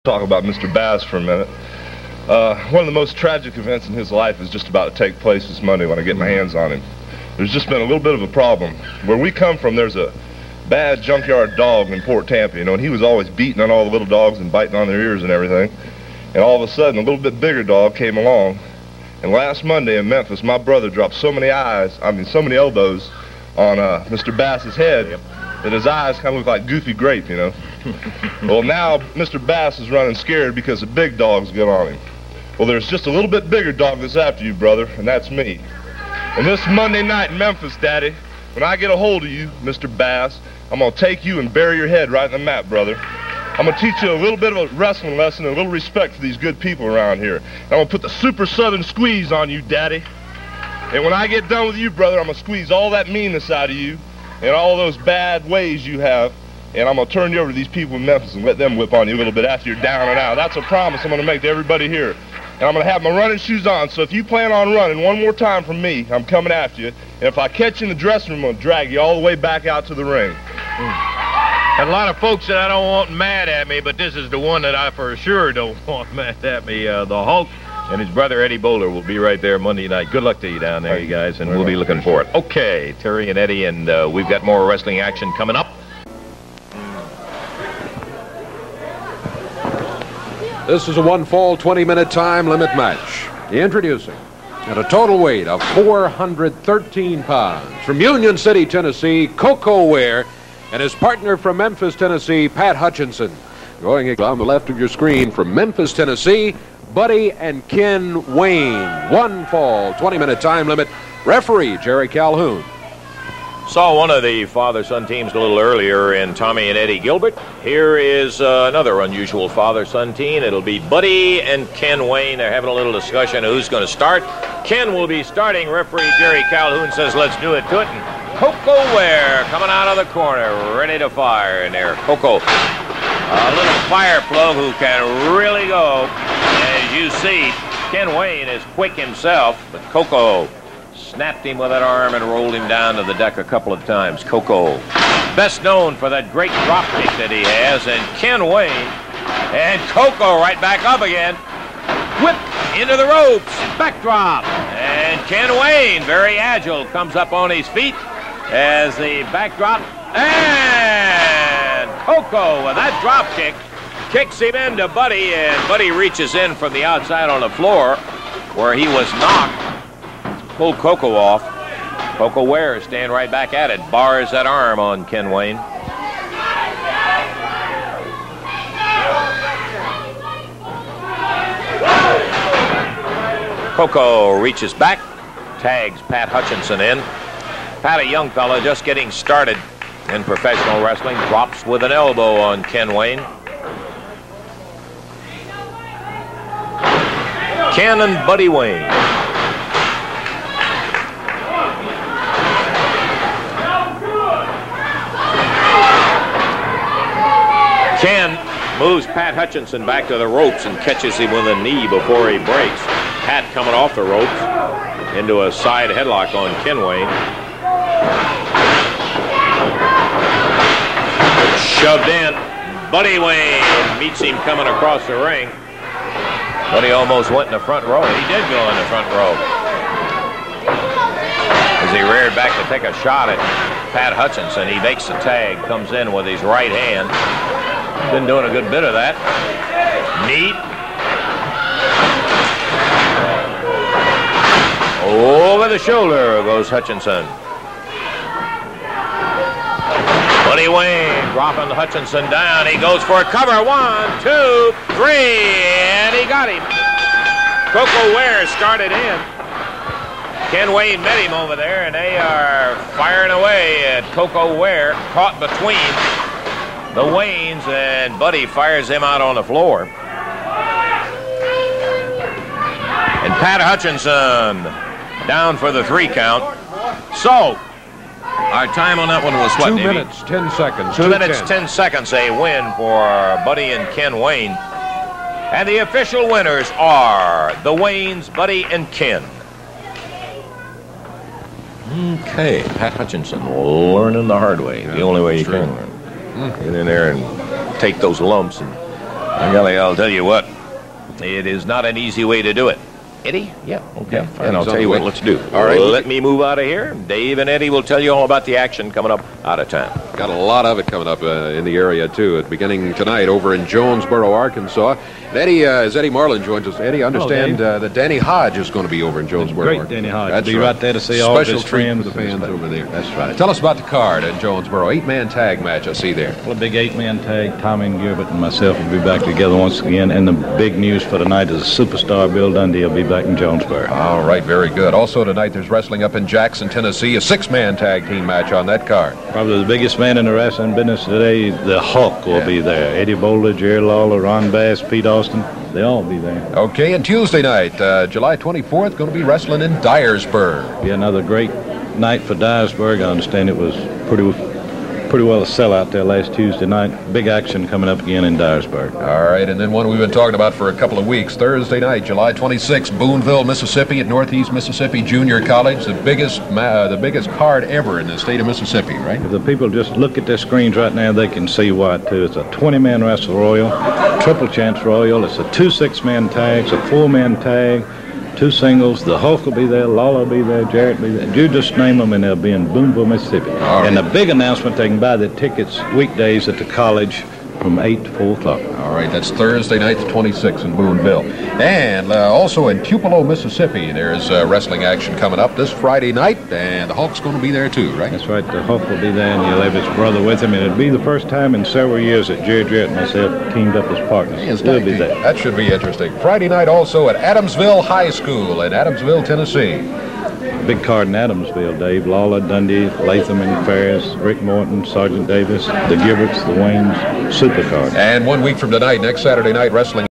Talk about Mr. Bass for a minute. One of the most tragic events in his life is just about to take place this Monday when I get my hands on him. There's just been a little bit of a problem. Where we come from, there's a bad junkyard dog in Port Tampa, you know, and he was always beating on all the little dogs and biting on their ears and everything. And all of a sudden, a little bit bigger dog came along. And last Monday in Memphis, my brother dropped so many elbows on Mr. Bass's head that his eyes kind of look like Goofy Grape, you know. Well, now Mr. Bass is running scared because the big dogs get on him. Well, there's just a little bit bigger dog that's after you, brother, and that's me. And this Monday night in Memphis, Daddy, when I get a hold of you, Mr. Bass, I'm going to take you and bury your head right in the mat, brother. I'm going to teach you a little bit of a wrestling lesson and a little respect for these good people around here. And I'm going to put the super southern squeeze on you, Daddy. And when I get done with you, brother, I'm going to squeeze all that meanness out of you and all those bad ways you have. And I'm going to turn you over to these people in Memphis and let them whip on you a little bit after you're down and out. That's a promise I'm going to make to everybody here. And I'm going to have my running shoes on, so if you plan on running one more time from me, I'm coming after you. And if I catch you in the dressing room, I'm going to drag you all the way back out to the ring. And a lot of folks that I don't want mad at me, but this is the one that I for sure don't want mad at me. The Hulk and his brother Eddie Bowler will be right there Monday night. Good luck to you down there, you guys, and we'll be looking for it. Okay, Terry and Eddie, and we've got more wrestling action coming up. This is a one-fall, 20-minute time limit match. Introducing, at a total weight of 413 pounds, from Union City, Tennessee, Coco Ware, and his partner from Memphis, Tennessee, Pat Hutchinson. Going on the left of your screen from Memphis, Tennessee, Buddy and Ken Wayne. One fall, 20-minute time limit. Referee, Jerry Calhoun. Saw one of the father-son teams a little earlier in Tommy and Eddie Gilbert. Here is another unusual father-son team. It'll be Buddy and Ken Wayne. They're having a little discussion of who's going to start. Ken will be starting. Referee Jerry Calhoun says, let's do it to it. And Coco Ware coming out of the corner, ready to fire in there. Coco, a little fire plug who can really go. As you see, Ken Wayne is quick himself, but Coco snapped him with that arm and rolled him down to the deck a couple of times. Coco, best known for that great drop kick that he has, and Ken Wayne, and Coco right back up again. Whip into the ropes, backdrop, and Ken Wayne, very agile, comes up on his feet as the backdrop, and Coco with that drop kick kicks him into Buddy, and Buddy reaches in from the outside on the floor where he was knocked. Pulled Coco off. Coco Ware staying right back at it. Bars that arm on Ken Wayne. Coco reaches back. Tags Pat Hutchinson in. Pat, a young fella just getting started in professional wrestling, drops with an elbow on Ken Wayne. Ken and Buddy Wayne. Ken moves Pat Hutchinson back to the ropes and catches him with a knee before he breaks. Pat coming off the ropes into a side headlock on Ken Wayne. Shoved in. Buddy Wayne meets him coming across the ring. Buddy almost went in the front row. He did go in the front row. As he reared back to take a shot at Pat Hutchinson, he makes the tag, comes in with his right hand. Been doing a good bit of that. Neat. Over the shoulder goes Hutchinson. Buddy Wayne dropping Hutchinson down. He goes for a cover. 1, 2, 3, and he got him. Coco Ware started in. Ken Wayne met him over there, and they are firing away at Coco Ware, caught between the Waynes, and Buddy fires him out on the floor. And Pat Hutchinson down for the 3 count. So, our time on that one was what, 2 Davey? minutes, 10 seconds. 2 minutes, 10 seconds, a win for Buddy and Ken Wayne. And the official winners are the Waynes, Buddy, and Ken. Okay, Pat Hutchinson learning the hard way. The only way you can learn. Get in there and take those lumps and Golly, I'll tell you what. It is not an easy way to do it. Eddie? Yeah, okay. And I'll tell you what, let's do. All right. Let me move out of here. Dave and Eddie will tell you all about the action coming up out of town. Got a lot of it coming up in the area, too. It's beginning tonight over in Jonesboro, Arkansas. And Eddie, as Eddie Marlin joins us. Eddie, I understand that Danny Hodge is going to be over in Jonesboro. Great Danny Hodge. That's be right there to see all special his treat friends. for the fans over there. That's right. Tell us about the card in Jonesboro. 8-man tag match I see there. Well, a big 8-man tag. Tommy and Gilbert and myself will be back together once again. And the big news for tonight is superstar Bill Dundee will be back in Jonesboro. All right, very good. Also tonight there's wrestling up in Jackson, Tennessee. A 6-man tag team match on that card. Probably the biggest man in the wrestling business today, the Hulk, will be there. Eddie Boulder, Jerry Lawler, Ron Bass, Pete Austin, they all be there. Okay, and Tuesday night, July 24th, going to be wrestling in Dyersburg. Be another great night for Dyersburg. I understand it was pretty well a sellout there last Tuesday night. Big action coming up again in Dyersburg. All right, and then one we've been talking about for a couple of weeks, Thursday night, July 26th, Boonville, Mississippi at Northeast Mississippi Junior College, the biggest card ever in the state of Mississippi, right? If the people just look at their screens right now, they can see why, too. It's a 20-man wrestle royal, triple chance royal. It's a 2 6-man tags, a 4-man tag, 2 singles. The Hulk will be there, Lawler will be there, Jarrett will be there. You just name them, and they'll be in Boonville, Mississippi. Right. And the big announcement, they can buy the tickets weekdays at the college from 8 to 4 o'clock. All right, that's Thursday night, the 26th in Boonville. And also in Tupelo, Mississippi, there's wrestling action coming up this Friday night, and the Hulk's going to be there too, right? That's right, the Hulk will be there, and he'll have his brother with him, and it'll be the first time in several years that Jerry Jarrett and myself teamed up as partners. We'll be there. That should be interesting. Friday night also at Adamsville High School in Adamsville, Tennessee. Big card in Adamsville, Dave. Lawler, Dundee, Latham and Ferris, Rick Morton, Sergeant Davis, the Gilberts, the Waynes, super card. And 1 week from tonight, next Saturday night, wrestling